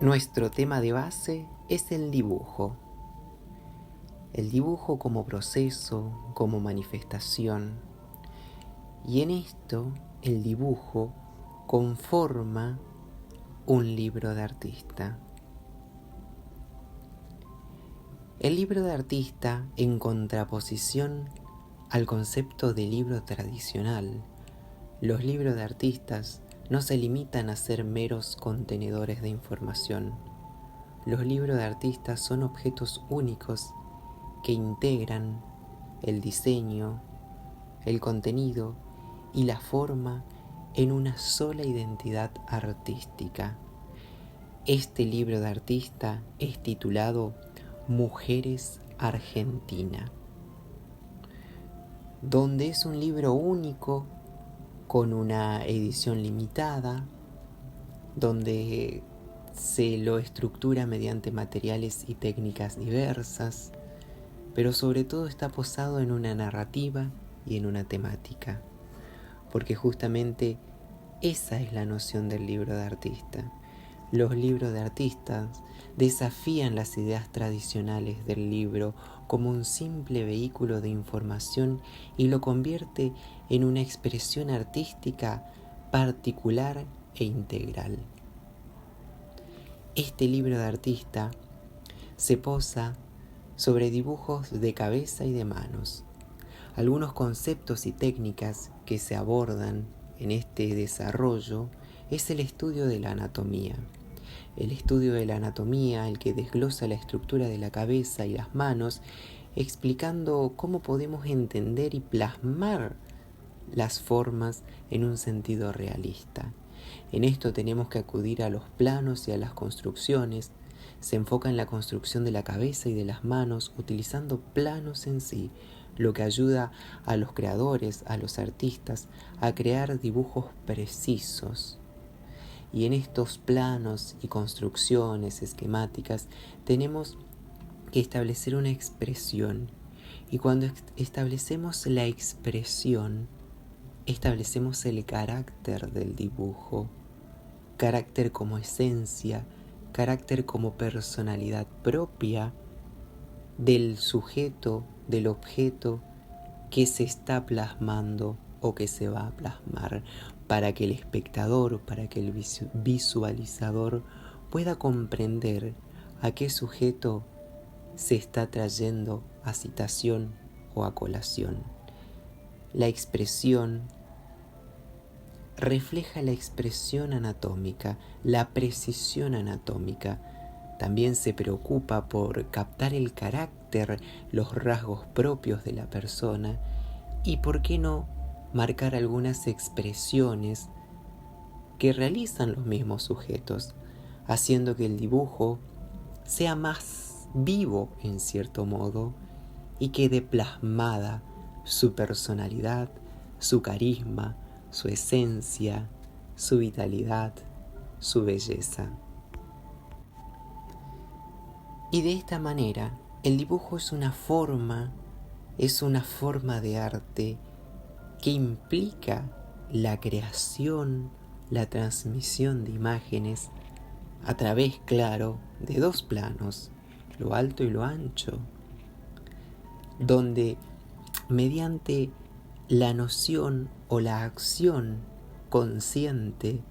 Nuestro tema de base es el dibujo. El dibujo como proceso, como manifestación. Y en esto, el dibujo conforma un libro de artista. El libro de artista, en contraposición al concepto de libro tradicional, los libros de artistas no se limitan a ser meros contenedores de información. Los libros de artistas son objetos únicos que integran el diseño, el contenido y la forma en una sola identidad artística. Este libro de artista es titulado Mujeres Argentina, donde es un libro único con una edición limitada, donde se lo estructura mediante materiales y técnicas diversas, pero sobre todo está posado en una narrativa y en una temática, porque justamente esa es la noción del libro de artista. Los libros de artistas desafían las ideas tradicionales del libro como un simple vehículo de información y lo convierte en una expresión artística particular e integral. Este libro de artista se posa sobre dibujos de cabeza y de manos. Algunos conceptos y técnicas que se abordan en este desarrollo es el estudio de la anatomía. El estudio de la anatomía, el que desglosa la estructura de la cabeza y las manos, explicando cómo podemos entender y plasmar las formas en un sentido realista. En esto tenemos que acudir a los planos y a las construcciones. Se enfoca en la construcción de la cabeza y de las manos, utilizando planos en sí, lo que ayuda a los creadores, a los artistas, a crear dibujos precisos. Y en estos planos y construcciones esquemáticas tenemos que establecer una expresión. Y cuando establecemos la expresión, establecemos el carácter del dibujo. Carácter como esencia, carácter como personalidad propia del sujeto, del objeto que se está plasmando o que se va a plasmar, para que el espectador, para que el visualizador pueda comprender a qué sujeto se está trayendo a citación o a colación. La expresión refleja la expresión anatómica, la precisión anatómica. También se preocupa por captar el carácter, los rasgos propios de la persona y, ¿por qué no?, marcar algunas expresiones que realizan los mismos sujetos, haciendo que el dibujo sea más vivo en cierto modo y quede plasmada su personalidad, su carisma, su esencia, su vitalidad, su belleza. Y de esta manera, el dibujo es una forma de arte que implica la creación, la transmisión de imágenes a través, claro, de dos planos, lo alto y lo ancho, donde mediante la noción o la acción consciente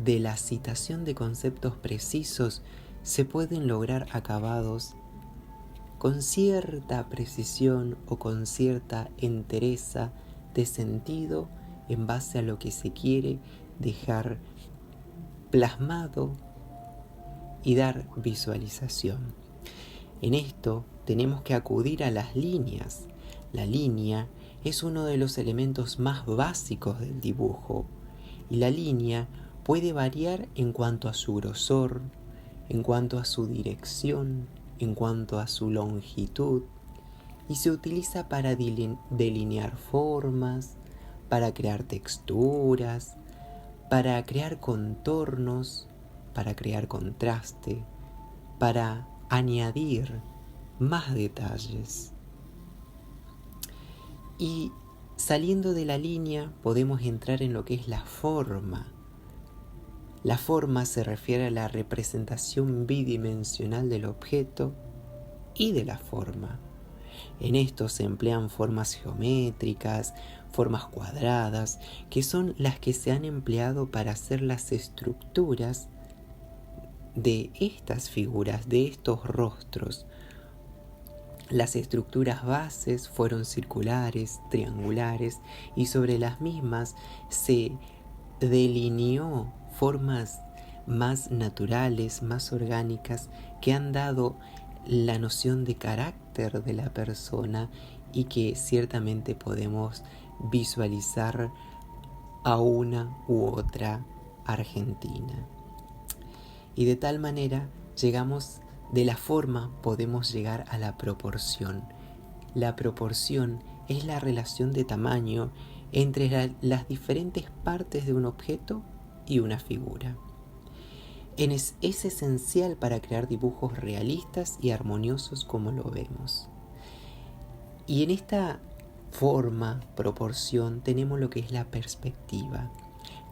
de la citación de conceptos precisos se pueden lograr acabados con cierta precisión o con cierta entereza de sentido en base a lo que se quiere dejar plasmado y dar visualización. En esto tenemos que acudir a las líneas. La línea es uno de los elementos más básicos del dibujo y la línea puede variar en cuanto a su grosor, en cuanto a su dirección, en cuanto a su longitud, y se utiliza para delinear formas, para crear texturas, para crear contornos, para crear contraste, para añadir más detalles. Y saliendo de la línea podemos entrar en lo que es la forma. La forma se refiere a la representación bidimensional del objeto y de la forma. En esto se emplean formas geométricas, formas cuadradas, que son las que se han empleado para hacer las estructuras de estas figuras, de estos rostros. Las estructuras bases fueron circulares, triangulares, y sobre las mismas se delineó formas más naturales, más orgánicas, que han dado la noción de carácter de la persona y que ciertamente podemos visualizar a una u otra argentina. Y de tal manera de la forma podemos llegar a la proporción. La proporción es la relación de tamaño entre las diferentes partes de un objeto y una figura. Es esencial para crear dibujos realistas y armoniosos como lo vemos. Y en esta forma, proporción, tenemos lo que es la perspectiva.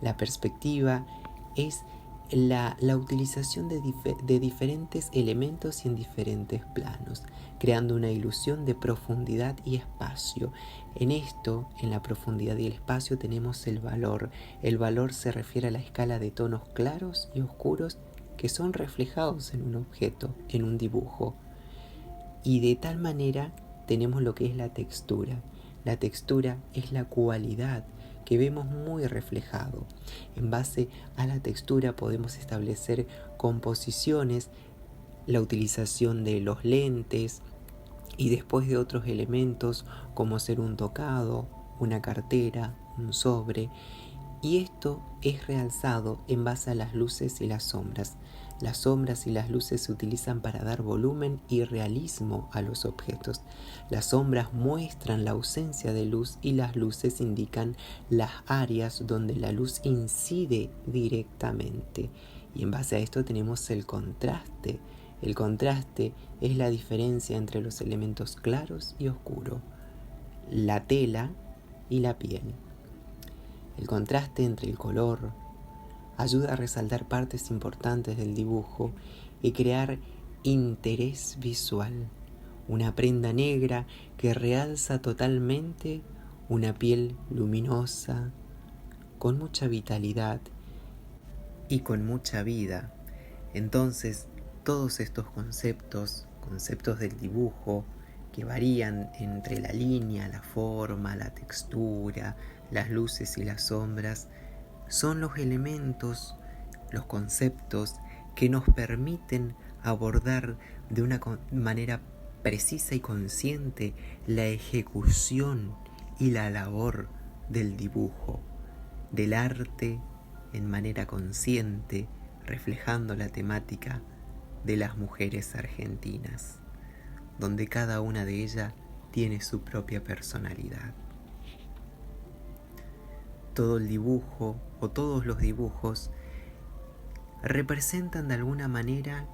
La perspectiva es la utilización de diferentes elementos y en diferentes planos, creando una ilusión de profundidad y espacio. En esto, en la profundidad y el espacio, tenemos el valor. El valor se refiere a la escala de tonos claros y oscuros que son reflejados en un objeto, en un dibujo. Y de tal manera tenemos lo que es la textura. La textura es la cualidad que vemos muy reflejado. En base a la textura podemos establecer composiciones, la utilización de los lentes y después de otros elementos como ser un tocado, una cartera, un sobre. Y esto es realzado en base a las luces y las sombras. Las sombras y las luces se utilizan para dar volumen y realismo a los objetos. Las sombras muestran la ausencia de luz y las luces indican las áreas donde la luz incide directamente. Y en base a esto tenemos el contraste. El contraste es la diferencia entre los elementos claros y oscuros, la tela y la piel. El contraste entre el color ayuda a resaltar partes importantes del dibujo y crear interés visual. Una prenda negra que realza totalmente una piel luminosa, con mucha vitalidad y con mucha vida. Entonces, todos estos conceptos del dibujo, que varían entre la línea, la forma, la textura, las luces y las sombras, son los elementos, los conceptos que nos permiten abordar de una manera precisa y consciente la ejecución y la labor del dibujo, del arte en manera consciente, reflejando la temática de las mujeres argentinas, donde cada una de ellas tiene su propia personalidad. Todo el dibujo o todos los dibujos representan de alguna manera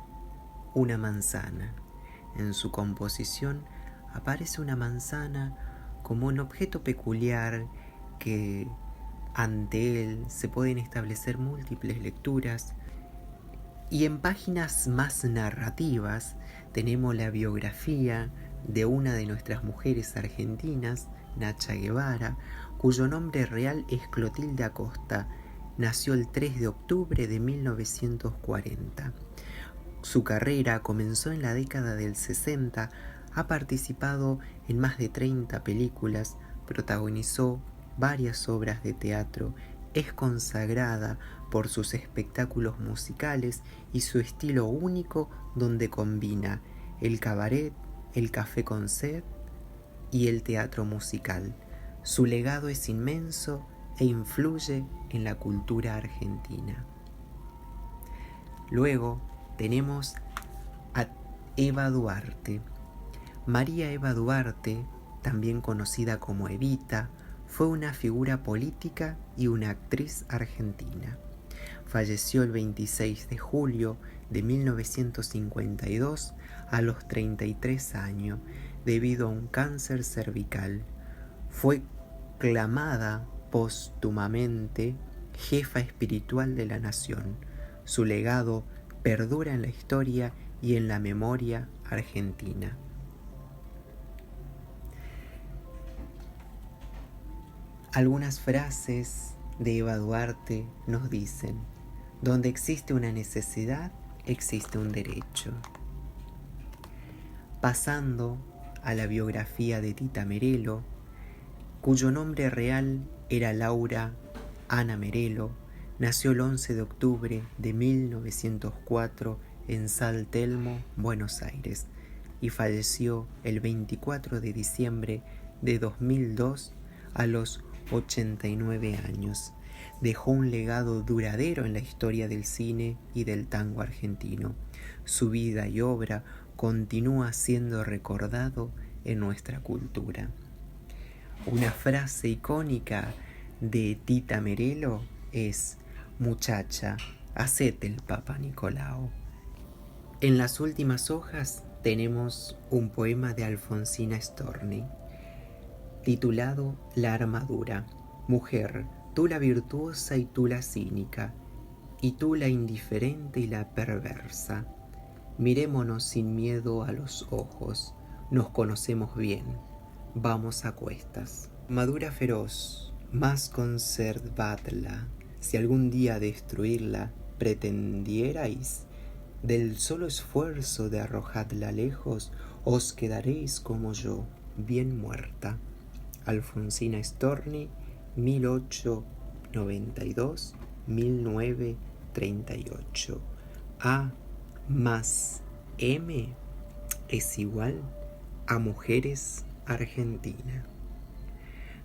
una manzana. En su composición aparece una manzana como un objeto peculiar que ante él se pueden establecer múltiples lecturas. Y en páginas más narrativas tenemos la biografía de una de nuestras mujeres argentinas, Nacha Guevara, cuyo nombre real es Clotilde Acosta. Nació el 3 de octubre de 1940. Su carrera comenzó en la década del 60, ha participado en más de 30 películas, protagonizó varias obras de teatro, es consagrada por sus espectáculos musicales y su estilo único donde combina el cabaret, el café concert y el teatro musical. Su legado es inmenso e influye en la cultura argentina. Luego tenemos a Eva Duarte. María Eva Duarte, también conocida como Evita, fue una figura política y una actriz argentina. Falleció el 26 de julio de 1952 a los 33 años debido a un cáncer cervical. Fue clamada póstumamente jefa espiritual de la nación. Su legado perdura en la historia y en la memoria argentina. Algunas frases de Eva Duarte nos dicen: donde existe una necesidad, existe un derecho. Pasando a la biografía de Tita Merello, cuyo nombre real era Laura Ana Merello, nació el 11 de octubre de 1904 en San Telmo, Buenos Aires, y falleció el 24 de diciembre de 2002 a los 89 años. Dejó un legado duradero en la historia del cine y del tango argentino. Su vida y obra continúa siendo recordado en nuestra cultura. Una frase icónica de Tita Merello es: muchacha, hacete el Papa Nicolau. En las últimas hojas tenemos un poema de Alfonsina Storni, titulado La armadura. Mujer, tú la virtuosa y tú la cínica, y tú la indiferente y la perversa. Mirémonos sin miedo a los ojos, nos conocemos bien, vamos a cuestas. Armadura feroz, más conservadla, si algún día destruirla pretendierais, del solo esfuerzo de arrojadla lejos, os quedaréis como yo, bien muerta. Alfonsina Storni, 1892-1938. A más M es igual a Mujeres Argentina.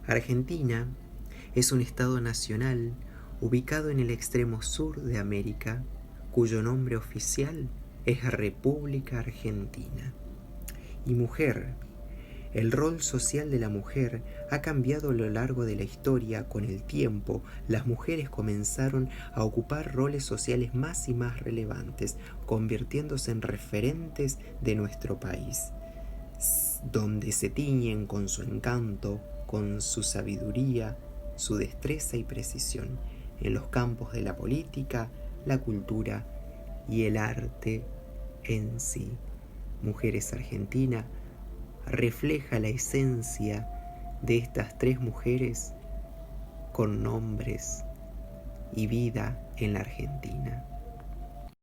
Argentina es un estado nacional ubicado en el extremo sur de América, cuyo nombre oficial es República Argentina. Y mujer, el rol social de la mujer ha cambiado a lo largo de la historia. Con el tiempo, las mujeres comenzaron a ocupar roles sociales más y más relevantes, convirtiéndose en referentes de nuestro país, donde se tiñen con su encanto, con su sabiduría, su destreza y precisión, en los campos de la política, la cultura y el arte en sí. Mujeres Argentina refleja la esencia de estas tres mujeres con nombres y vida en la Argentina.